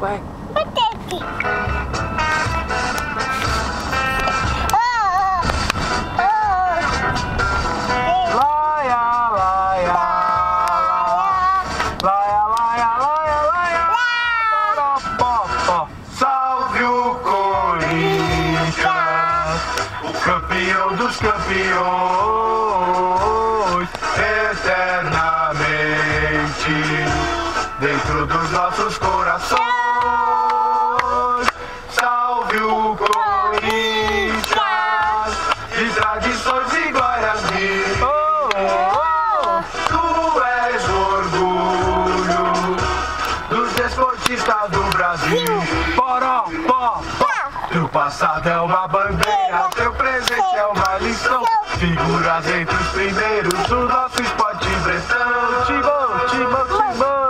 vai. Salve o Corinthians, o campeão dos campeões, eternamente dentro dos nossos corações. Salve o Corinthians, de tradições e glórias mil. Tu és orgulho dos desportistas do Brasil. Poró, pó, pó. Teu passado é uma bandeira, teu presente é uma lição. Figuras entre os primeiros do nosso esporte brestão. Timão, timão, timão.